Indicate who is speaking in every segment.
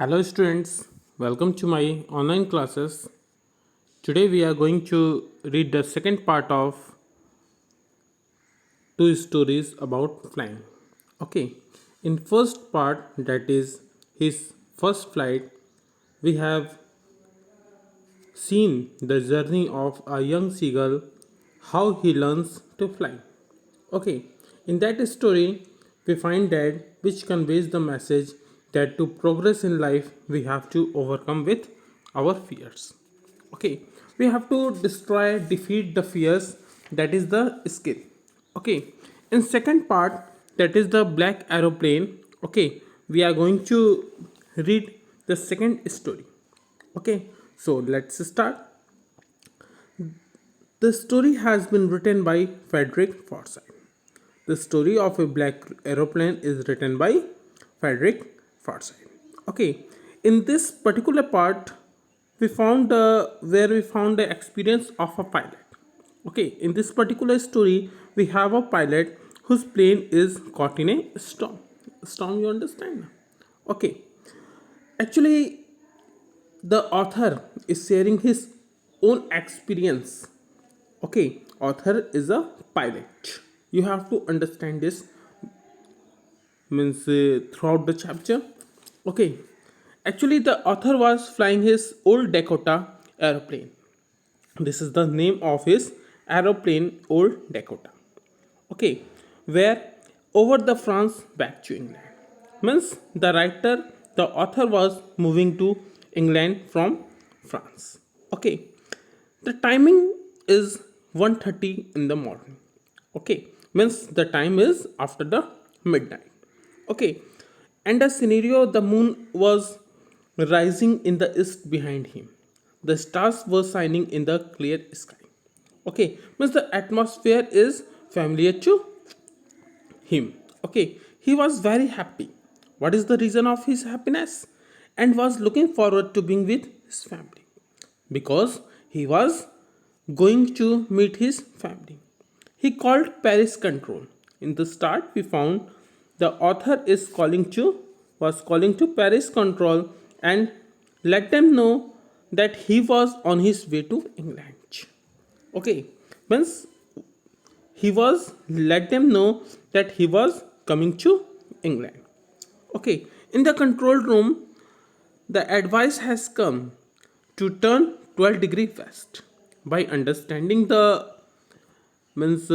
Speaker 1: Hello students, welcome to my online classes. Today we are going to read the second part of two stories about flying. Okay, in first part, that is his first flight, we have seen the journey of a young seagull, how he learns to fly. Okay, in that story, we find that which conveys the message that to progress in life, we have to overcome with our fears. Okay, we have to destroy, defeat the fears. That is the skill. Okay, in second part, that is the black aeroplane. Okay, we are going to read the second story. Okay, so let's start. The story has been written by Frederick Forsyth. The story of a black aeroplane is written by Frederick Forsyth. Okay, in this particular part, we found where we found the experience of a pilot. Okay, in this particular story, we have a pilot whose plane is caught in a storm. Storm, you understand? Okay, actually, the author is sharing his own experience. Okay, author is a pilot. You have to understand this means throughout the chapter. Okay, actually the author was flying his old Dakota aeroplane. This is the name of his aeroplane, old Dakota. Okay, where over the France back to England means the writer, the author was moving to England from France. Okay, the timing is 1:30 in the morning. Okay, means the time is after the midnight. Okay, and the scenario, the moon was rising in the east behind him. The stars were shining in the clear sky. Okay, means the atmosphere is familiar to him. Okay, he was very happy. What is the reason of his happiness? And was looking forward to being with his family because he was going to meet his family. He called Paris control. In the start, we found the author is calling to was calling to Paris control and let them know that he was on his way to England. Okay, means he was let them know that he was coming to England. Okay, in the control room, the advice has come to turn 12-degree west. By understanding the means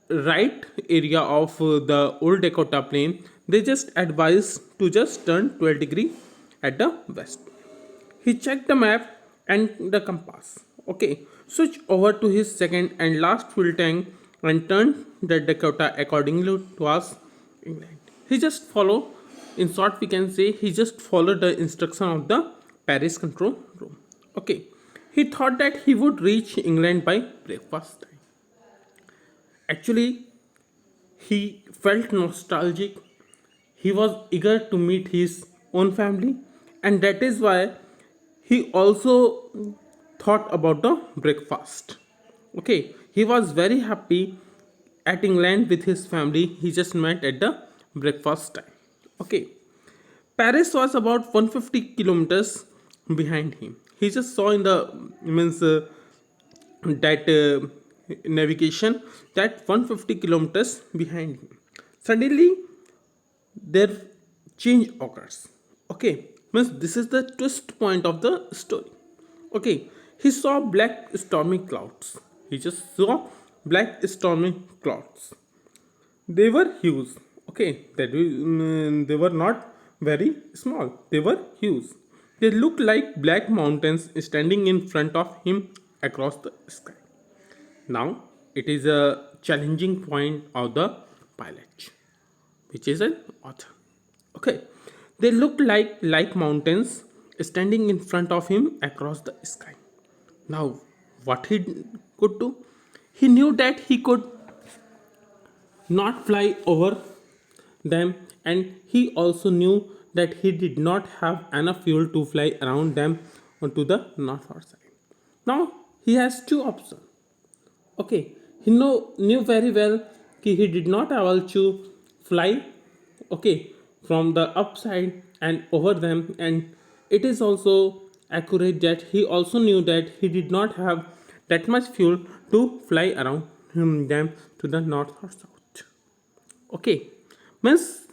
Speaker 1: right area of the old Dakota plain, they just advise to just turn 12-degree at the west. He checked the map and the compass. Okay, switch over to his second and last fuel tank and turned the Dakota accordingly towards England. He just follow, in short, we can say he just followed the instruction of the Paris control room. Okay, he thought that he would reach England by breakfast time. Actually, he felt nostalgic. He was eager to meet his own family, and that is why he also thought about the breakfast. Okay, he was very happy at England with his family. He just met at the breakfast time. Okay, Paris was about 150 kilometers behind him. He just saw in the means that navigation that 150 kilometers behind him. Suddenly, their change occurs. Okay, means this is the twist point of the story. Okay, he saw black stormy clouds. He just saw black stormy clouds. They were huge. Okay, they were not very small. They were huge. They looked like black mountains standing in front of him across the sky. Now it is a challenging point of the pilot, which is an author. Okay, they looked like mountains standing in front of him across the sky. Now, what he could do? He knew that he could not fly over them, and he also knew that he did not have enough fuel to fly around them onto the north or side. Now he has two options. Okay, knew very well that he did not able to fly. Okay, from the upside and over them, and it is also accurate that he also knew that he did not have that much fuel to fly around them to the north or south. Okay, means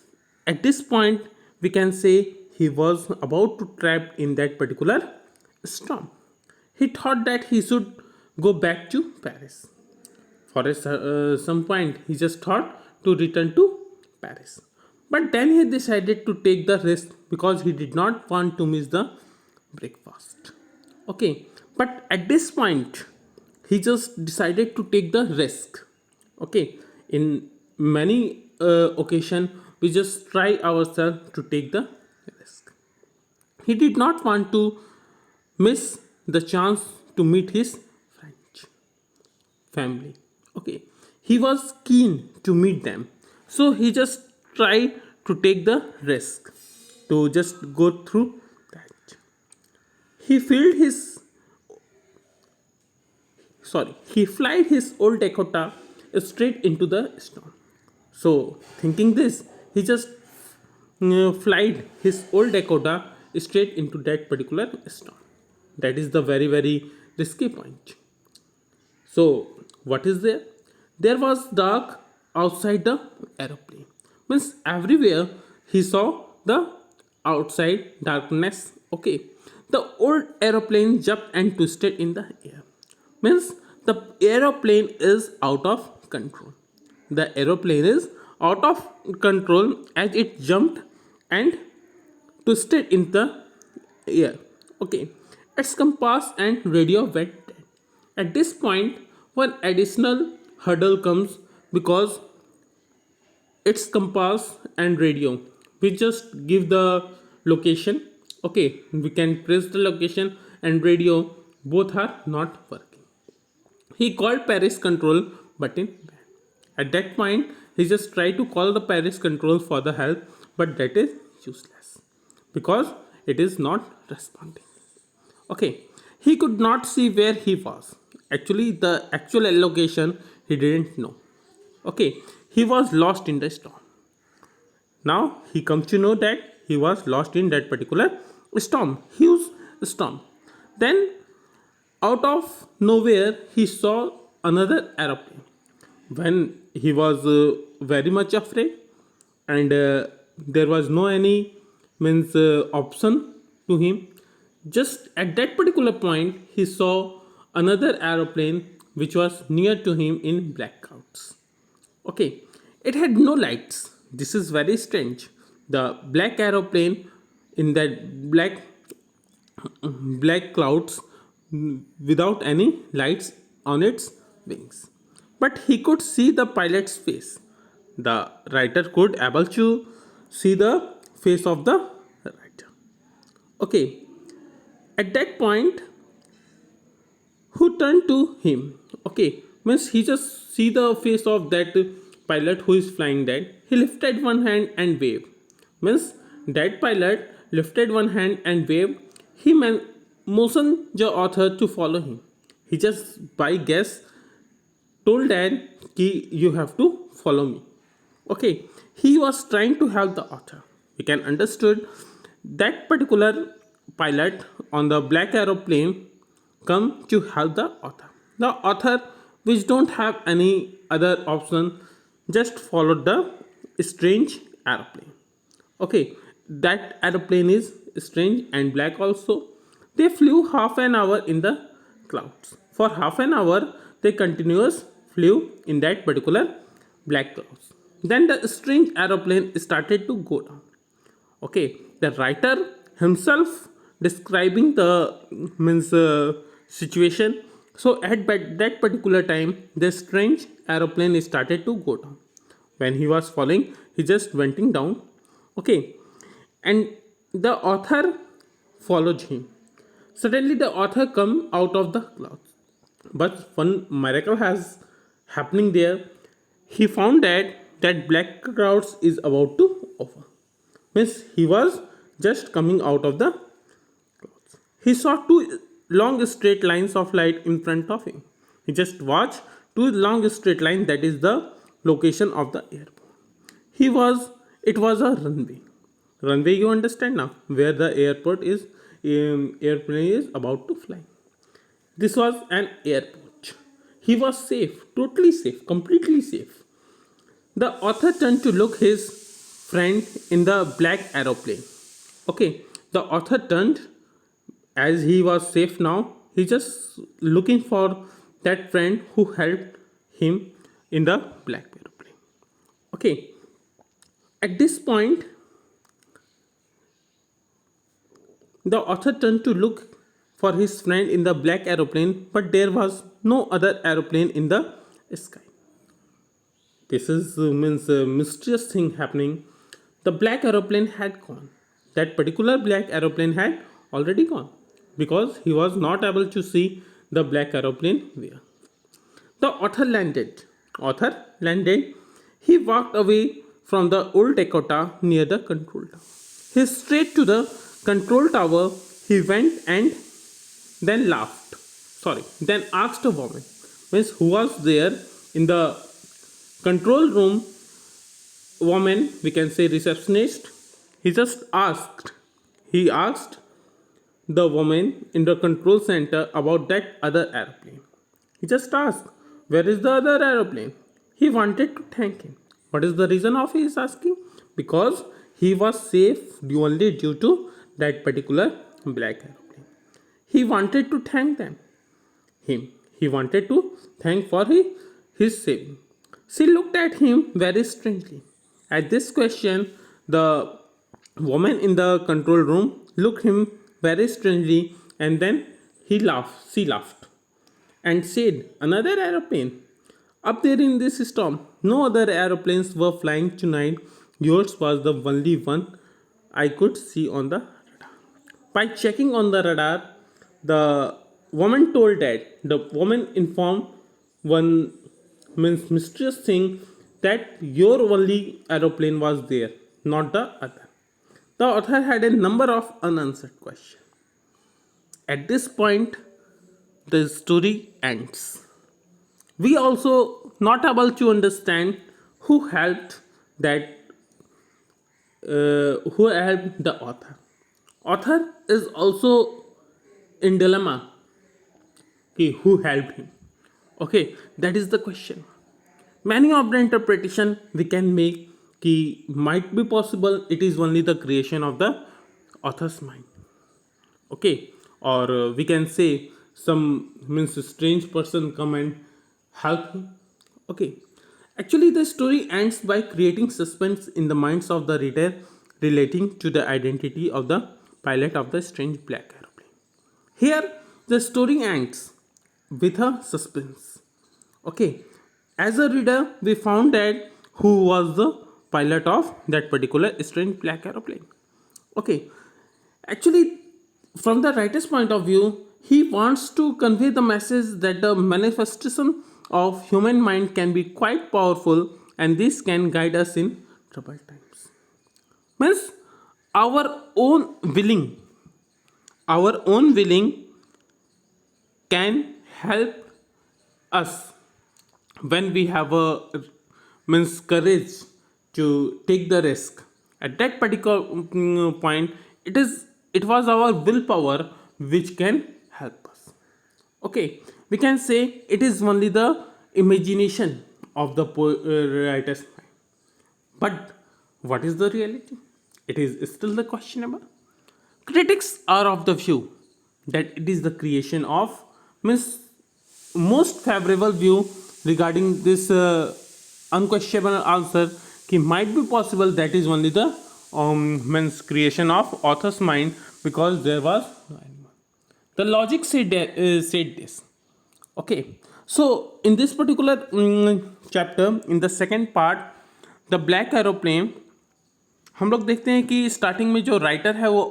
Speaker 1: at this point we can say he was about to trap in that particular storm. He thought that he should go back to Paris. For some point, he just thought to return to Paris. But then he decided to take the risk because he did not want to miss the breakfast. Okay, but at this point, he just decided to take the risk. Okay, in many occasion, we just try ourselves to take the risk. He did not want to miss the chance to meet his French family. Okay, he was keen to meet them, so he just tried to take the risk to just go through that. He filled his he flied his old Dakota straight into the storm. So thinking this, he just flied his old Dakota straight into that particular storm. That is the very risky point. So what is there? There was dark outside the aeroplane. Means everywhere he saw the outside darkness. Okay. The old aeroplane jumped and twisted in the air. Means the aeroplane is out of control. The aeroplane is out of control as it jumped and twisted in the air. Okay. Its compass and radio went dead. At this point, one additional hurdle comes because its compass and radio. We just give the location. Okay, we can press the location and radio. Both are not working. He called Paris control, but in vain. At that point, he just tried to call the Paris control for the help, but that is useless because it is not responding. Okay, he could not see where he was. Actually, the actual location he didn't know. Okay, he was lost in the storm. Now he comes to know that he was lost in that particular storm, huge storm. Then, out of nowhere, he saw another aeroplane. When he was very much afraid, and there was no any means option to him. Just at that particular point, he saw another aeroplane which was near to him in black clouds. Okay, it had no lights. This is very strange. The black aeroplane in that black clouds without any lights on its wings. But he could see the pilot's face. The writer could able to see the face of the writer. Okay, at that point, who turned to him? Okay, means he just see the face of that pilot who is flying that. He lifted one hand and waved. Means that pilot lifted one hand and waved. He motioned the author to follow him. He just by guess told that ki you have to follow me. Okay, he was trying to help the author. We can understood that particular pilot on the black aeroplane come to help the author. The author, which don't have any other option, just followed the strange aeroplane. Okay, that aeroplane is strange and black also. They flew half an hour in the clouds. For half an hour, they continuous flew in that particular black clouds. Then the strange aeroplane started to go down. Okay, the writer himself describing the means situation. So at that particular time, the strange aeroplane started to go down. When he was falling, he just went down. Okay, and the author followed him. Suddenly, the author come out of the clouds. But one miracle has happening there. He found that black clouds is about to over. Means he was just coming out of the clouds. He saw two long straight lines of light in front of him. He just watched two long straight lines. That is the location of the airport. It was a runway. Runway, you understand now, where the airplane is about to fly. This was an airport. He was safe, totally safe, completely safe. The author turned to look his friend in the black aeroplane. Okay, the author turned as he was safe now. He just looking for that friend who helped him in the black aeroplane. Okay, at this point, the author turned to look for his friend in the black aeroplane, but there was no other aeroplane in the sky. This is means a mysterious thing happening. The black aeroplane had gone. That particular black aeroplane had already gone because he was not able to see the black aeroplane where. The author landed. Author landed. He walked away from the old Dakota near the control tower. He straight to the control tower. He went and then laughed. Sorry. Then asked a woman, means who was there in the control room. Woman, we can say receptionist. He just asked. He asked the woman in the control center about that other airplane. He just asked, where is the other aeroplane? He wanted to thank him. What is the reason of his asking? Because he was safe only due to that particular black aeroplane. He wanted to thank him. He wanted to thank for his saving. She looked at him very strangely. At this question, the woman in the control room looked him very strangely and then she laughed and said, another aeroplane. Up there in this storm, no other aeroplanes were flying tonight. Yours was the only one I could see on the radar. By checking on the radar, the woman told that the woman informed one means mysterious thing that your only aeroplane was there, not the other. The author had a number of unanswered questions. At this point, the story ends. We also not able to understand who helped that who helped the author. Author is also in dilemma. Okay, who helped him? Okay, that is the question. Many of the interpretation we can make might be possible. It is only the creation of the author's mind. Okay, or we can say some means a strange person come and help him. Okay, actually the story ends by creating suspense in the minds of the reader relating to the identity of the pilot of the strange black aeroplane. Here the story ends with a suspense. Okay, as a reader we found that who was the pilot of that particular strange black aeroplane. Okay, actually from the writer's point of view, he wants to convey the message that the manifestation of human mind can be quite powerful and this can guide us in troubled times. Means our own willing, our own willing can help us when we have a means courage to take the risk. At that particular point, it was our willpower which can help us. Okay, we can say it is only the imagination of the writer's mind. But what is the reality? It is still the questionable. Critics are of the view that it is the creation of means most favorable view regarding this unquestionable answer might be possible that is only the means creation of author's mind because there was no animal. The logic said this. Okay, so in this particular chapter, in the second part, the black aeroplane, हम लोग देखते हैं कि starting में जो writer है वो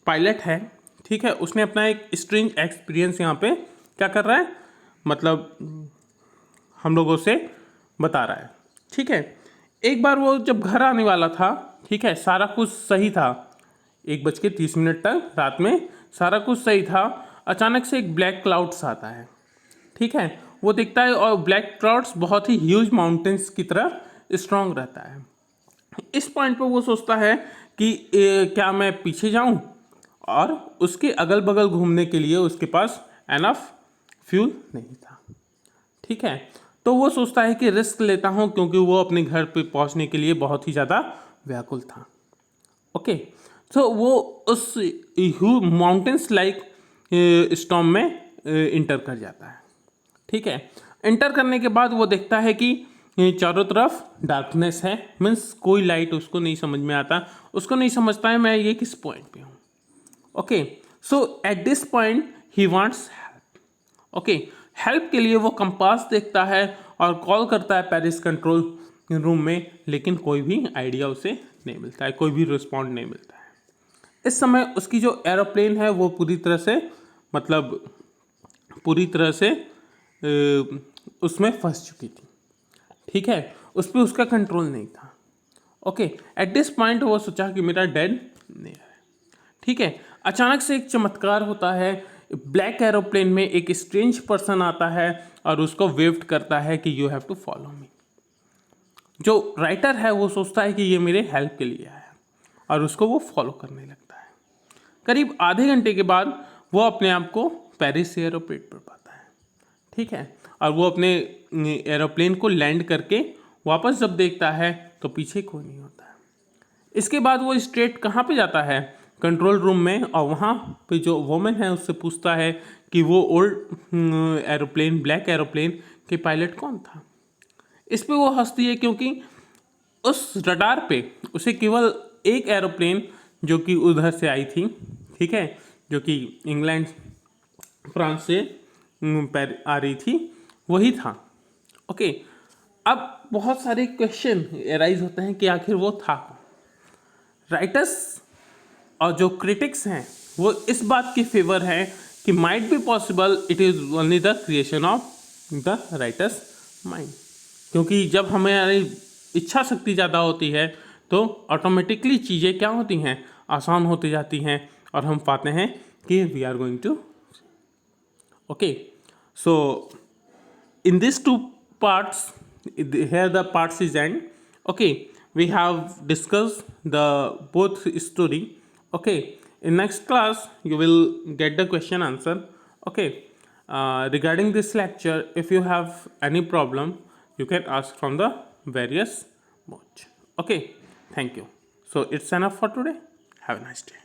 Speaker 1: pilot है, ठीक है. उसने अपना एक स्ट्रेंज एक्सपीरियंस यहाँ पे क्या कर रहा है, मतलब हम लोगों से बता रहा है, ठीक है. एक बार वो जब घर आने वाला था, ठीक है, सारा कुछ सही था, 1:30 तक रात में सारा कुछ सही था. अचानक से एक ब्लैक क्लाउड्स आता है, ठीक है. वो दिखता है और ब्लैक क्लाउड्स बहुत ही ह्यूज माउंटेन्स की तरह स्ट्रांग रहता है. इस पॉइंट पर वो सोचता है कि क्या मैं पीछे जाऊं, और उसके अगल बगल घूमने के लिए उसके पास एनफ फ्यूल नहीं था। ठीक है, तो वो सोचता है कि रिस्क लेता हूं, क्योंकि वो अपने घर पे पहुंचने के लिए बहुत ही ज़्यादा व्याकुल था। ओके, तो वो उस माउंटेन्स लाइक स्टॉर्म में इंटर कर जाता है। ठीक है, इंटर करने के बाद वो देखता है कि चारों तरफ डार्कनेस है, मीन्स कोई लाइट उसको नहीं समझ में आता, उसको नहीं समझता है मैं ये किस पॉइंट पे हूँ। Okay, so at this point he wants help. Okay, help के लिए वो कंपास देखता है और कॉल करता है पेरिस कंट्रोल रूम में, लेकिन कोई भी आइडिया उसे नहीं मिलता है, कोई भी रिस्पॉन्ड नहीं मिलता है। इस समय उसकी जो एरोप्लेन है वो पूरी तरह से उसमें फंस चुकी थी। ठीक है, उस पर उसका कंट्रोल नहीं था। ओके, एट दिस पॉइंट वो सोचा कि मेरा डेड नहीं है। ठीक है, अचानक से एक चमत्कार होता है, ब्लैक एरोप्लेन में एक स्ट्रेंज पर्सन आता है और उसको वेव्ड करता है कि you have to follow me. जो राइटर है वो सोचता है कि ये मेरे हेल्प के लिए आया और उसको वो फॉलो करने लगता है। करीब आधे घंटे के बाद वो अपने आप को पेरिस एयरपोर्ट पर पाता है। ठीक है, और वो अपने एरोप्लेन को लैंड करके वापस जब देखता है तो पीछे कोई नहीं होता है। इसके बाद वो स्ट्रेट कहाँ पे जाता है, कंट्रोल रूम में, और वहाँ पे जो वोमेन है उससे पूछता है कि वो ओल्ड एरोप्लेन, ब्लैक एरोप्लेन के पायलट कौन था। इस पे वो हंसती है, क्योंकि उस रडार पे उसे केवल एक एरोप्लेन जो कि उधर से आई थी, ठीक है, जो कि इंग्लैंड फ्रांस से आ रही थी, वही था। ओके, अब बहुत सारे क्वेश्चन एराइज होते हैं कि आखिर वो था। राइटर्स और जो क्रिटिक्स हैं वो इस बात के फेवर है कि might be possible it is only the creation of the writers mind, क्योंकि जब हमारी इच्छा शक्ति ज़्यादा होती है तो ऑटोमेटिकली चीज़ें क्या होती हैं, आसान होती जाती हैं, और हम पाते हैं कि we are going to. Okay, so in these two parts, here the parts is end. Okay, we have discussed the both story. Okay, in next class you will get the question answer. Okay, regarding this lecture, if you have any problem you can ask from the various modes. Okay, thank you. So it's enough for today. Have a nice day.